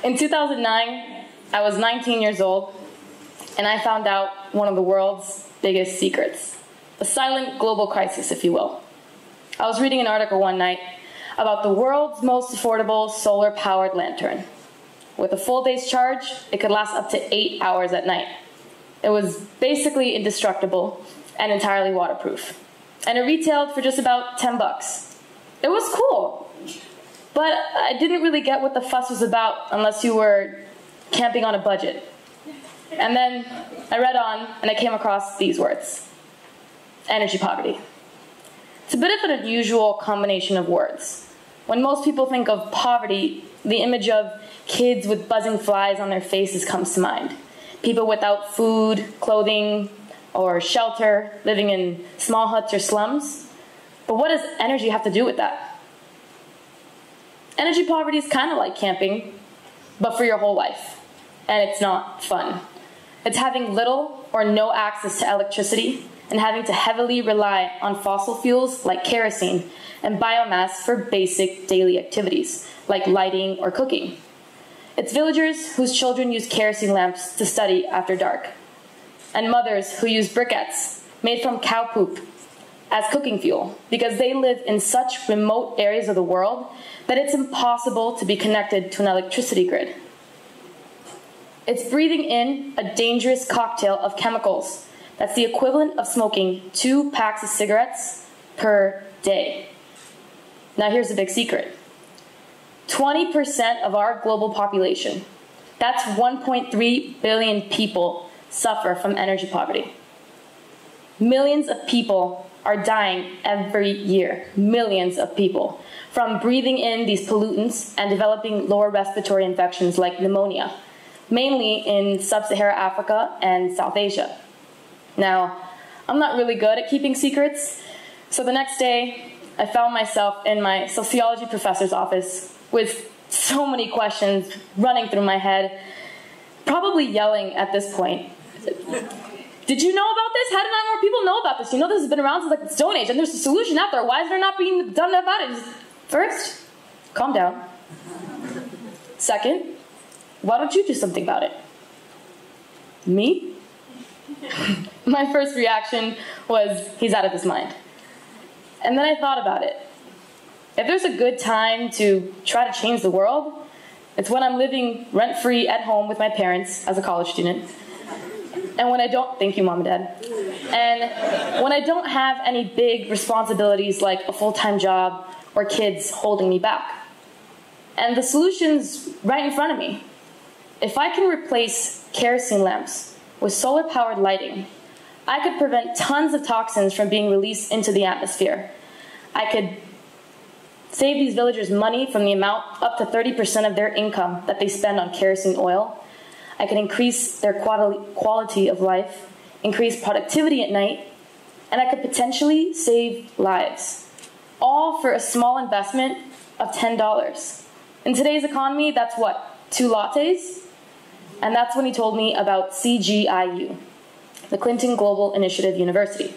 In 2009, I was 19 years old, and I found out one of the world's biggest secrets. A silent global crisis, if you will. I was reading an article one night about the world's most affordable solar-powered lantern. With a full day's charge, it could last up to 8 hours at night. It was basically indestructible and entirely waterproof. And it retailed for just about 10 bucks. It was cool, but I didn't really get what the fuss was about unless you were camping on a budget. And then I read on and I came across these words: energy poverty. It's a bit of an unusual combination of words. When most people think of poverty, the image of kids with buzzing flies on their faces comes to mind. People without food, clothing, or shelter, living in small huts or slums. But what does energy have to do with that? Energy poverty is kind of like camping, but for your whole life. And it's not fun. It's having little or no access to electricity and having to heavily rely on fossil fuels like kerosene and biomass for basic daily activities like lighting or cooking. It's villagers whose children use kerosene lamps to study after dark, and mothers who use briquettes made from cow poop as cooking fuel because they live in such remote areas of the world that it's impossible to be connected to an electricity grid. It's breathing in a dangerous cocktail of chemicals that's the equivalent of smoking 2 packs of cigarettes per day. Now here's the big secret. 20% of our global population, that's 1.3 billion people, suffer from energy poverty. Millions of people are dying every year, millions of people, from breathing in these pollutants and developing lower respiratory infections like pneumonia, mainly in sub-Saharan Africa and South Asia. Now, I'm not really good at keeping secrets, so the next day I found myself in my sociology professor's office with so many questions running through my head, probably yelling at this point. Did you know about this? How did not more people know about this? You know this has been around since like the Stone Age, and there's a solution out there. Why is there not being done about it? First, calm down. Second, why don't you do something about it? Me? My first reaction was, he's out of his mind. And then I thought about it. If there's a good time to try to change the world, it's when I'm living rent-free at home with my parents as a college student. And when I don't, thank you, Mom and Dad. And when I don't have any big responsibilities like a full-time job or kids holding me back. And the solution's right in front of me. If I can replace kerosene lamps with solar-powered lighting, I could prevent tons of toxins from being released into the atmosphere. I could save these villagers money from the amount up to 30% of their income that they spend on kerosene oil. I could increase their quality of life, increase productivity at night, and I could potentially save lives, all for a small investment of $10. In today's economy, that's what, 2 lattes? And that's when he told me about CGIU, the Clinton Global Initiative University.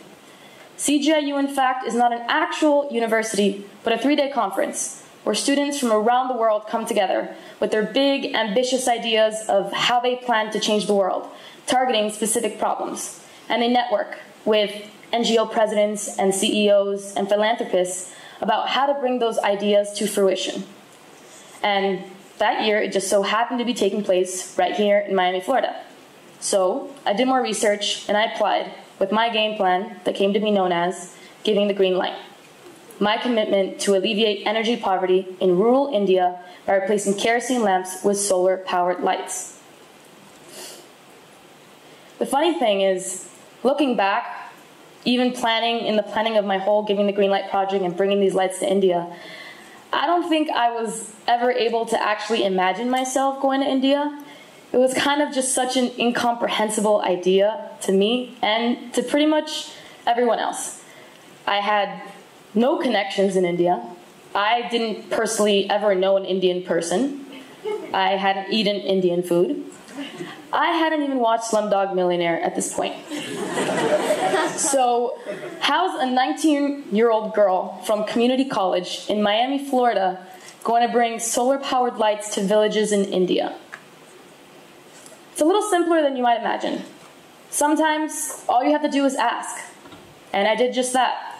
CGIU, in fact, is not an actual university, but a 3-day conference where students from around the world come together with their big, ambitious ideas of how they plan to change the world, targeting specific problems. And they network with NGO presidents and CEOs and philanthropists about how to bring those ideas to fruition. And that year, it just so happened to be taking place right here in Miami, Florida. So I did more research and I applied with my game plan that came to be known as Giving the Green Light. My commitment to alleviate energy poverty in rural India by replacing kerosene lamps with solar-powered lights. The funny thing is, looking back, even in the planning of my whole Giving the Green Light project and bringing these lights to India, I don't think I was ever able to actually imagine myself going to India. It was kind of just such an incomprehensible idea to me and to pretty much everyone else. I had no connections in India. I didn't personally ever know an Indian person. I hadn't eaten Indian food. I hadn't even watched Slumdog Millionaire at this point. So how's a 19-year-old girl from community college in Miami, Florida, going to bring solar-powered lights to villages in India. It's a little simpler than you might imagine. Sometimes all you have to do is ask, and I did just that.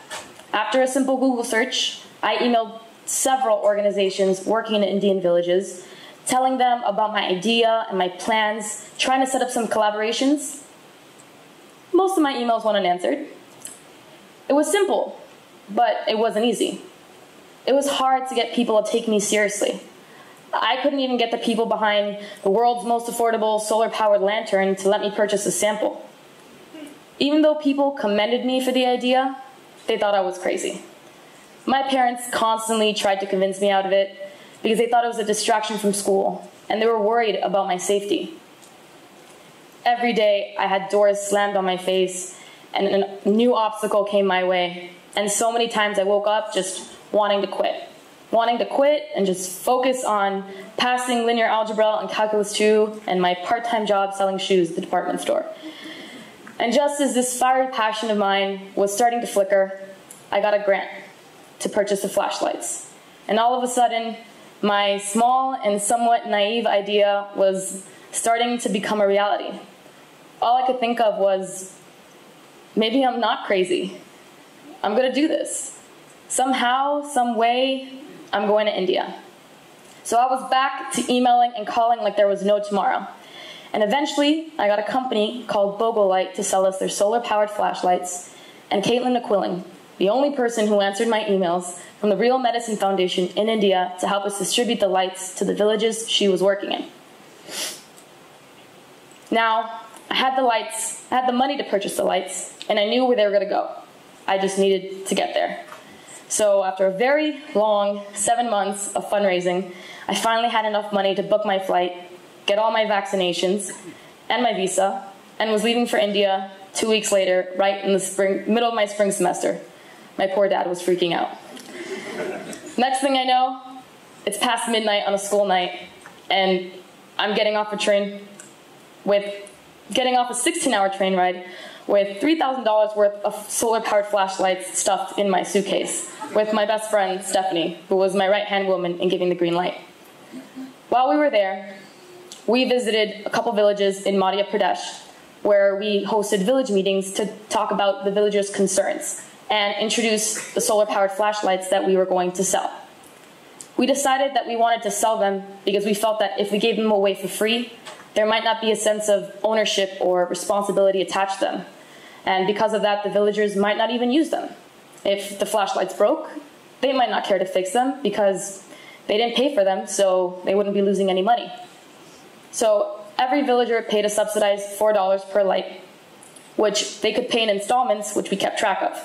After a simple Google search, I emailed several organizations working in Indian villages, telling them about my idea and my plans, trying to set up some collaborations. Most of my emails went unanswered. It was simple, but it wasn't easy. It was hard to get people to take me seriously. I couldn't even get the people behind the world's most affordable solar-powered lantern to let me purchase a sample. Even though people commended me for the idea, they thought I was crazy. My parents constantly tried to convince me out of it because they thought it was a distraction from school, and they were worried about my safety. Every day, I had doors slammed on my face, and a new obstacle came my way. And so many times I woke up just wanting to quit. Wanting to quit and just focus on passing linear algebra and calculus 2 and my part-time job selling shoes at the department store. And just as this fiery passion of mine was starting to flicker, I got a grant to purchase the flashlights. And all of a sudden, my small and somewhat naive idea was starting to become a reality. All I could think of was, maybe I'm not crazy. I'm going to do this. Somehow, some way, I'm going to India. So I was back to emailing and calling like there was no tomorrow. And eventually, I got a company called Bogolite to sell us their solar-powered flashlights, and Caitlin McQuilling, the only person who answered my emails from the Real Medicine Foundation in India to help us distribute the lights to the villages she was working in. Now, I had the lights, I had the money to purchase the lights, and I knew where they were going to go. I just needed to get there. So after a very long 7 months of fundraising, I finally had enough money to book my flight, get all my vaccinations and my visa, and was leaving for India 2 weeks later, right in the middle of my spring semester. My poor dad was freaking out. Next thing I know, it's past midnight on a school night, and I'm getting off a 16-hour train ride with $3,000 worth of solar-powered flashlights stuffed in my suitcase, with my best friend, Stephanie, who was my right-hand woman in giving the green light. While we were there, we visited a couple villages in Madhya Pradesh, where we hosted village meetings to talk about the villagers' concerns and introduce the solar-powered flashlights that we were going to sell. We decided that we wanted to sell them because we felt that if we gave them away for free, there might not be a sense of ownership or responsibility attached to them. And because of that, the villagers might not even use them. If the flashlights broke, they might not care to fix them because they didn't pay for them, so they wouldn't be losing any money. So every villager paid a subsidized $4 per light, which they could pay in installments, which we kept track of.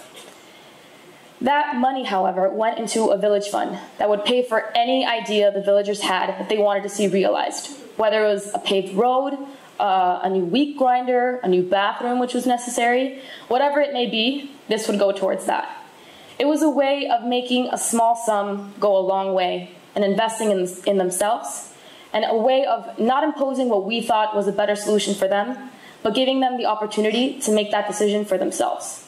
That money, however, went into a village fund that would pay for any idea the villagers had that they wanted to see realized, whether it was a paved road, a new wheat grinder, a new bathroom which was necessary, whatever it may be, this would go towards that. It was a way of making a small sum go a long way and investing in themselves, and a way of not imposing what we thought was a better solution for them, but giving them the opportunity to make that decision for themselves.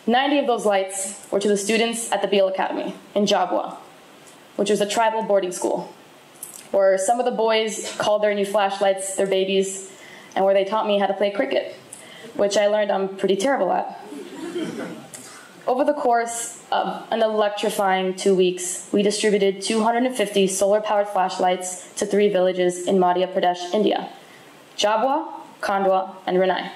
90 of those lights were to the students at the Beale Academy in Jabwa, which was a tribal boarding school, where some of the boys called their new flashlights their babies, and where they taught me how to play cricket, which I learned I'm pretty terrible at. Over the course of an electrifying 2 weeks, we distributed 250 solar-powered flashlights to 3 villages in Madhya Pradesh, India: Jabwa, Khandwa, and Ranai.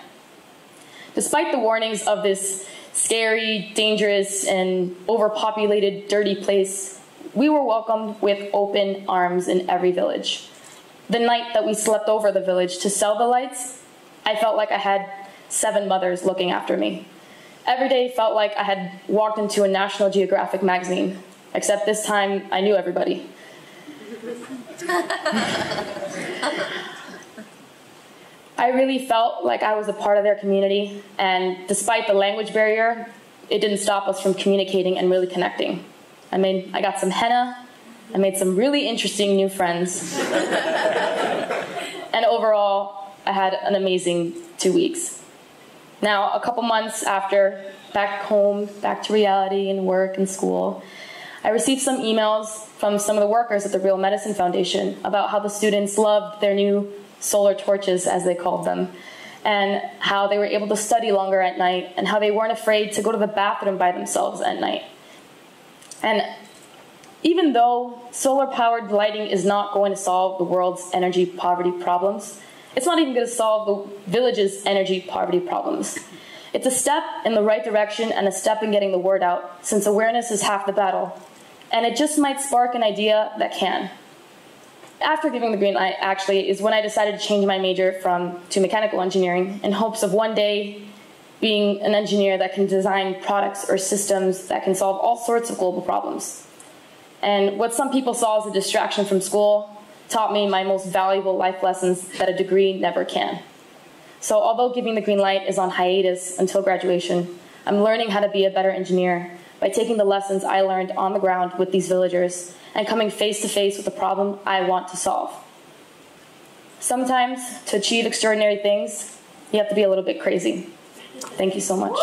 Despite the warnings of this scary, dangerous, and overpopulated, dirty place, we were welcomed with open arms in every village. The night that we slept over the village to sell the lights, I felt like I had 7 mothers looking after me. Every day felt like I had walked into a National Geographic magazine, except this time I knew everybody. I really felt like I was a part of their community, and despite the language barrier, it didn't stop us from communicating and really connecting. I got some henna, I made some really interesting new friends, and overall, I had an amazing 2 weeks. Now, a couple months after, back home, back to reality and work and school, I received some emails from some of the workers at the Real Medicine Foundation about how the students loved their new solar torches, as they called them, and how they were able to study longer at night, and how they weren't afraid to go to the bathroom by themselves at night. And even though solar-powered lighting is not going to solve the world's energy poverty problems, it's not even going to solve the village's energy poverty problems. It's a step in the right direction and a step in getting the word out, since awareness is half the battle. And it just might spark an idea that can. After giving the green light, actually, is when I decided to change my major to mechanical engineering in hopes of one day being an engineer that can design products or systems that can solve all sorts of global problems. And what some people saw as a distraction from school taught me my most valuable life lessons that a degree never can. So although giving the green light is on hiatus until graduation, I'm learning how to be a better engineer by taking the lessons I learned on the ground with these villagers and coming face to face with the problem I want to solve. Sometimes, to achieve extraordinary things, you have to be a little bit crazy. Thank you so much.